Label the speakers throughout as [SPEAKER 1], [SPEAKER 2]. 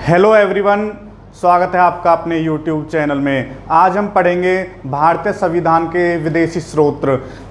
[SPEAKER 1] Hello everyone, स्वागत है आपका अपने YouTube चैनल में। आज हम पढ़ेंगे भारतीय संविधान के विदेशी स्रोत।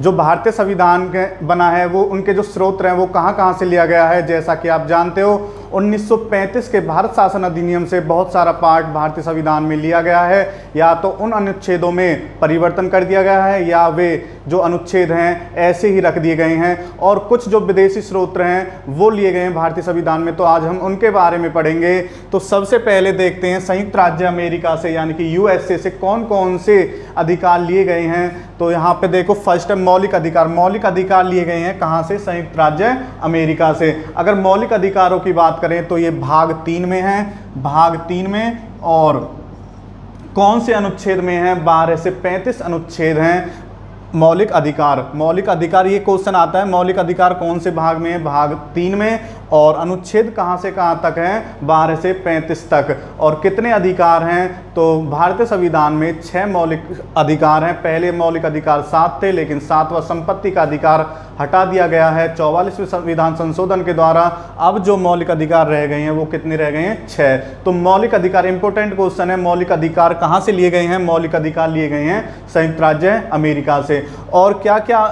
[SPEAKER 1] जो भारतीय संविधान के बना है वो उनके जो स्रोत हैं वो कहाँ कहाँ से लिया गया है। जैसा कि आप जानते हो 1935 के भारत शासन अधिनियम से बहुत सारा पार्ट भारतीय संविधान में लिया गया है। या तो उन अनुच्छेदों में परिवर्तन कर दिया गया है या वे जो अनुच्छेद हैं ऐसे ही रख दिए गए हैं, और कुछ जो विदेशी स्रोत हैं वो लिए गए हैं भारतीय संविधान में। तो आज हम उनके बारे में पढ़ेंगे। तो सबसे पहले देखते हैं संयुक्त राज्य अमेरिका से यानी कि यूएसए से कौन कौन से अधिकार लिए गए हैं। तो यहाँ पे देखो, फर्स्ट है मौलिक अधिकार। मौलिक अधिकार लिए गए हैं कहाँ से? संयुक्त राज्य अमेरिका से। अगर मौलिक अधिकारों की बात करें तो ये भाग 3 में है, भाग 3 में। और कौन से अनुच्छेद में है? 12 से 35 अनुच्छेद हैं मौलिक अधिकार। मौलिक अधिकार ये क्वेश्चन आता है, मौलिक अधिकार कौन से भाग में है? भाग 3 में। और अनुच्छेद कहाँ से कहाँ तक हैं? 12 से 35 तक। और कितने अधिकार हैं? तो भारतीय संविधान में 6 मौलिक अधिकार हैं। पहले मौलिक अधिकार 7 थे, लेकिन 7वां संपत्ति का अधिकार हटा दिया गया है 44वें संविधान संशोधन के द्वारा। अब जो मौलिक अधिकार रह गए हैं वो कितने रह गए हैं? 6। तो मौलिक अधिकार इंपॉर्टेंट क्वेश्चन है। मौलिक अधिकार कहाँ से लिए गए हैं? मौलिक अधिकार लिए गए हैं संयुक्त राज्य अमेरिका से। और क्या क्या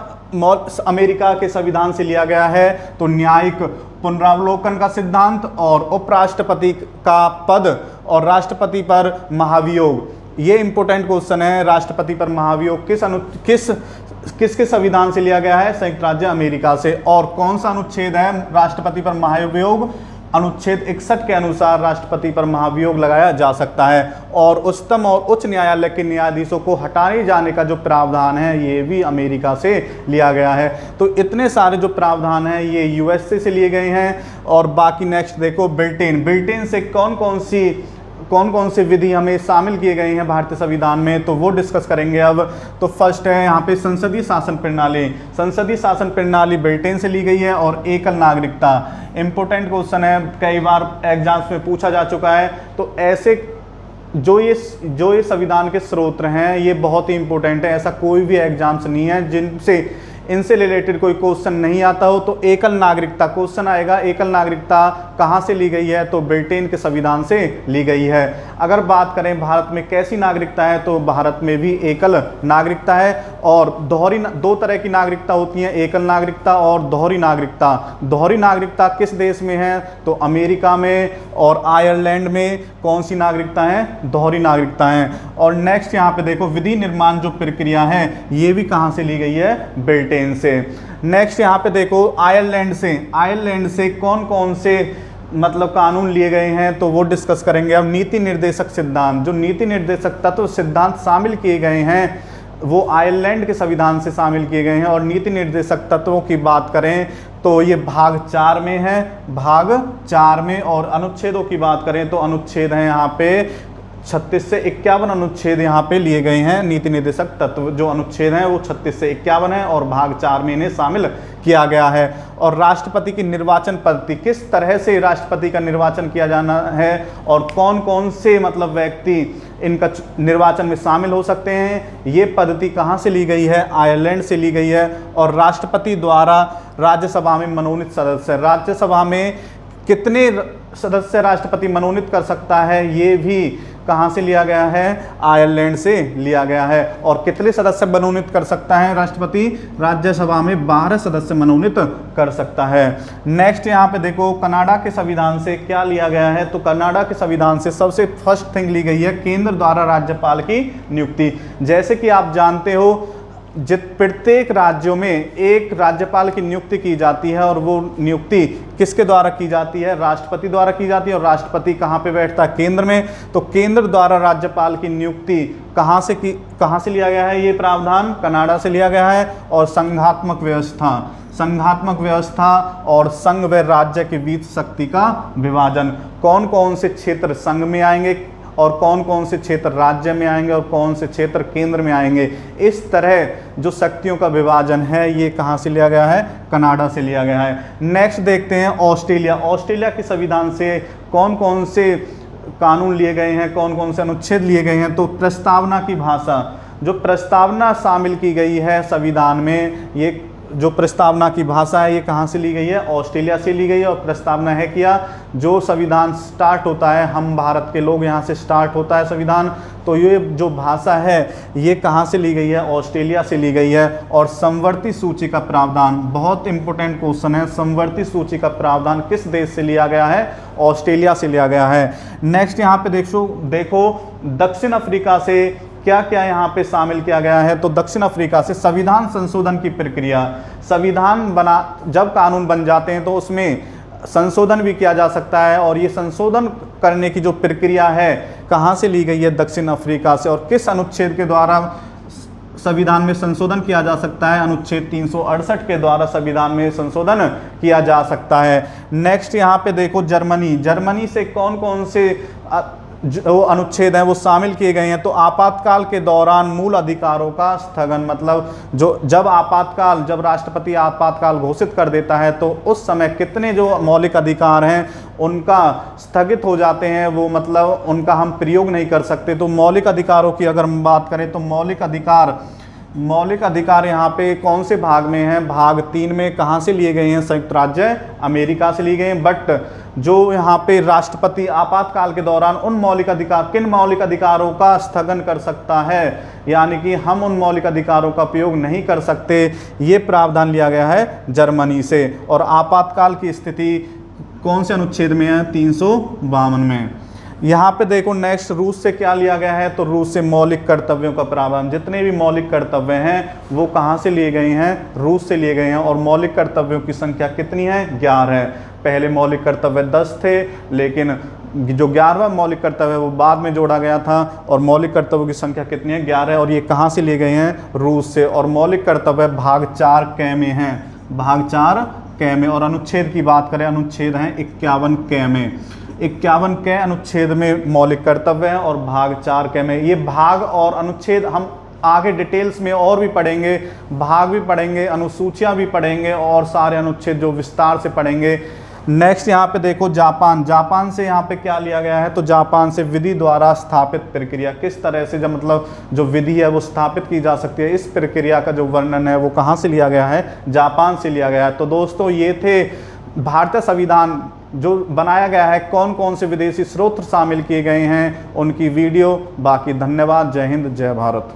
[SPEAKER 1] अमेरिका के संविधान से लिया गया है? तो न्यायिक पुनरावलोकन का सिद्धांत, और उपराष्ट्रपति का पद, और राष्ट्रपति पर महाभियोग। ये इंपॉर्टेंट क्वेश्चन है। राष्ट्रपति पर महाभियोग किसके संविधान से लिया गया है? संयुक्त राज्य अमेरिका से। और कौन सा अनुच्छेद है राष्ट्रपति पर महाभियोग? अनुच्छेद 61 के अनुसार राष्ट्रपति पर महाभियोग लगाया जा सकता है। और उच्चतम और उच्च न्यायालय के न्यायाधीशों को हटाए जाने का जो प्रावधान है ये भी अमेरिका से लिया गया है। तो इतने सारे जो प्रावधान हैं ये यूएसए से लिए गए हैं। और बाकी नेक्स्ट देखो, ब्रिटेन। ब्रिटेन से कौन कौन से विधि हमें शामिल किए गए हैं भारतीय संविधान में, तो वो डिस्कस करेंगे अब। तो फर्स्ट है यहाँ पे संसदीय शासन प्रणाली। संसदीय शासन प्रणाली ब्रिटेन से ली गई है। और एकल नागरिकता इंपॉर्टेंट क्वेश्चन है, कई बार एग्जाम्स में पूछा जा चुका है। तो ऐसे जो ये संविधान के स्रोत हैं ये बहुत ही इंपॉर्टेंट है। ऐसा कोई भी एग्जाम्स नहीं है इनसे रिलेटेड कोई क्वेश्चन नहीं आता हो। तो एकल नागरिकता क्वेश्चन आएगा। एकल नागरिकता कहाँ से ली गई है? तो ब्रिटेन के संविधान से ली गई है। अगर बात करें भारत में कैसी नागरिकता है, तो भारत में भी एकल नागरिकता है। और दो तरह की नागरिकता होती है, एकल नागरिकता और दोहरी नागरिकता। दोहरी नागरिकता किस देश में है? तो अमेरिका में और आयरलैंड में। कौन सी नागरिकता है? दोहरी नागरिकता है। और नेक्स्ट यहाँ पे देखो, विधि निर्माण जो प्रक्रिया है ये भी कहाँ से ली गई है? ब्रिटेन से। नेक्स्ट यहाँ पे देखो, आयरलैंड से कौन कौन से कानून लिए गए हैं, तो वो डिस्कस करेंगे। अब नीति निर्देशक सिद्धांत, जो नीति निर्देशक तत्व सिद्धांत शामिल किए गए हैं वो आयरलैंड के संविधान से शामिल किए गए हैं। और नीति निर्देशक तत्वों की बात करें तो ये भाग 4 में है, भाग 4 में। और अनुच्छेदों की बात करें तो अनुच्छेद हैं यहाँ पे 36 से 51 अनुच्छेद यहाँ पे लिए गए हैं। नीति निर्देशक तत्व जो अनुच्छेद हैं वो 36 से 51 है, और भाग 4 में इन्हें शामिल किया गया है। और राष्ट्रपति की निर्वाचन पद्धति, किस तरह से राष्ट्रपति का निर्वाचन किया जाना है, और कौन कौन से व्यक्ति इनका निर्वाचन में शामिल हो सकते हैं, ये पद्धति कहाँ से ली गई है? आयरलैंड से ली गई है। और राष्ट्रपति द्वारा राज्यसभा में मनोनीत सदस्य, राज्यसभा में कितने सदस्य राष्ट्रपति मनोनीत कर सकता है, ये भी कहाँ से लिया गया है? आयरलैंड से लिया गया है। और कितने सदस्य मनोनीत कर सकता है राष्ट्रपति? राज्यसभा में 12 सदस्य मनोनीत कर सकता है। नेक्स्ट यहाँ पे देखो, कनाडा के संविधान से क्या लिया गया है? तो कनाडा के संविधान से सबसे फर्स्ट थिंग ली गई है केंद्र द्वारा राज्यपाल की नियुक्ति। जैसे कि आप जानते हो प्रत्येक राज्यों में एक राज्यपाल की नियुक्ति की जाती है, और वो नियुक्ति किसके द्वारा की जाती है? राष्ट्रपति द्वारा की जाती है। और राष्ट्रपति कहाँ पे बैठता है? केंद्र में। तो केंद्र द्वारा राज्यपाल की नियुक्ति कहाँ से लिया गया है? ये प्रावधान कनाडा से लिया गया है। और संघात्मक व्यवस्था और संघ व राज्य के बीच शक्ति का विभाजन। कौन कौन से क्षेत्र संघ में आएंगे और कौन कौन से क्षेत्र राज्य में आएंगे और कौन से क्षेत्र केंद्र में आएंगे, इस तरह जो शक्तियों का विभाजन है ये कहाँ से लिया गया है? कनाडा से लिया गया है। नेक्स्ट देखते हैं ऑस्ट्रेलिया। ऑस्ट्रेलिया के संविधान से कौन कौन से कानून लिए गए हैं, कौन कौन से अनुच्छेद लिए गए हैं? तो प्रस्तावना की भाषा, जो प्रस्तावना शामिल की गई है संविधान में, ये जो प्रस्तावना की भाषा है ये कहाँ से ली गई है, ऑस्ट्रेलिया से ली गई है। और प्रस्तावना है क्या, जो संविधान स्टार्ट होता है, हम भारत के लोग यहाँ से स्टार्ट होता है संविधान, तो ये जो भाषा है ये कहाँ से ली गई है, ऑस्ट्रेलिया से ली गई है। और समवर्ती सूची का प्रावधान, बहुत इंपॉर्टेंट क्वेश्चन है, समवर्ती सूची का प्रावधान किस देश से लिया गया है, ऑस्ट्रेलिया से लिया गया है। नेक्स्ट यहाँ पे देखो दक्षिण अफ्रीका से क्या क्या यहाँ पे शामिल किया गया है। तो दक्षिण अफ्रीका से संविधान संशोधन की प्रक्रिया, संविधान जब कानून बन जाते हैं तो उसमें संशोधन भी किया जा सकता है, और ये संशोधन करने की जो प्रक्रिया है कहाँ से ली गई है, दक्षिण अफ्रीका से। और किस अनुच्छेद के द्वारा संविधान में संशोधन किया जा सकता है, अनुच्छेद 368 के द्वारा संविधान में संशोधन किया जा सकता है। नेक्स्ट यहाँ पे देखो जर्मनी से कौन कौन से जो अनुच्छेद हैं वो शामिल किए गए हैं। तो आपातकाल के दौरान मूल अधिकारों का स्थगन, मतलब जब राष्ट्रपति आपातकाल घोषित कर देता है तो उस समय कितने जो मौलिक अधिकार हैं उनका स्थगित हो जाते हैं, वो मतलब उनका हम प्रयोग नहीं कर सकते। तो मौलिक अधिकारों की अगर हम बात करें तो मौलिक अधिकार यहाँ पे कौन से भाग में हैं, भाग 3 में। कहाँ से लिए गए हैं, संयुक्त राज्य अमेरिका से लिए गए हैं। बट जो यहाँ पे राष्ट्रपति आपातकाल के दौरान किन मौलिक अधिकारों का स्थगन कर सकता है, यानी कि हम उन मौलिक अधिकारों का उपयोग नहीं कर सकते, ये प्रावधान लिया गया है जर्मनी से। और आपातकाल की स्थिति कौन से अनुच्छेद में है, 352 में। यहाँ पे देखो नेक्स्ट रूस से क्या लिया गया है, तो रूस से मौलिक कर्तव्यों का प्रावधान, जितने भी मौलिक कर्तव्य हैं वो कहाँ से लिए गए हैं, रूस से लिए गए हैं। और मौलिक कर्तव्यों की संख्या कितनी है, 11 है। पहले मौलिक कर्तव्य 10 थे, लेकिन जो 11वां मौलिक कर्तव्य है वो बाद में जोड़ा गया था। और मौलिक कर्तव्यों की संख्या कितनी है, 11 है। और ये कहाँ से लिए गए हैं, रूस से। और मौलिक कर्तव्य भाग 4 क में हैं, भाग 4 क में। और अनुच्छेद की बात करें, अनुच्छेद हैं 51 क में, 51 के अनुच्छेद में मौलिक कर्तव्य हैं और भाग 4 के में। ये भाग और अनुच्छेद हम आगे डिटेल्स में और भी पढ़ेंगे, भाग भी पढ़ेंगे, अनुसूचियां भी पढ़ेंगे और सारे अनुच्छेद जो विस्तार से पढ़ेंगे। नेक्स्ट यहाँ पे देखो जापान से यहाँ पे क्या लिया गया है, तो जापान से विधि द्वारा स्थापित प्रक्रिया, किस तरह से जो विधि है वो स्थापित की जा सकती है, इस प्रक्रिया का जो वर्णन है वो कहाँ से लिया गया है, जापान से लिया गया है। तो दोस्तों ये थे भारतीय संविधान जो बनाया गया है, कौन कौन से विदेशी स्रोत शामिल किए गए हैं उनकी वीडियो। बाकी धन्यवाद, जय हिंद, जय भारत।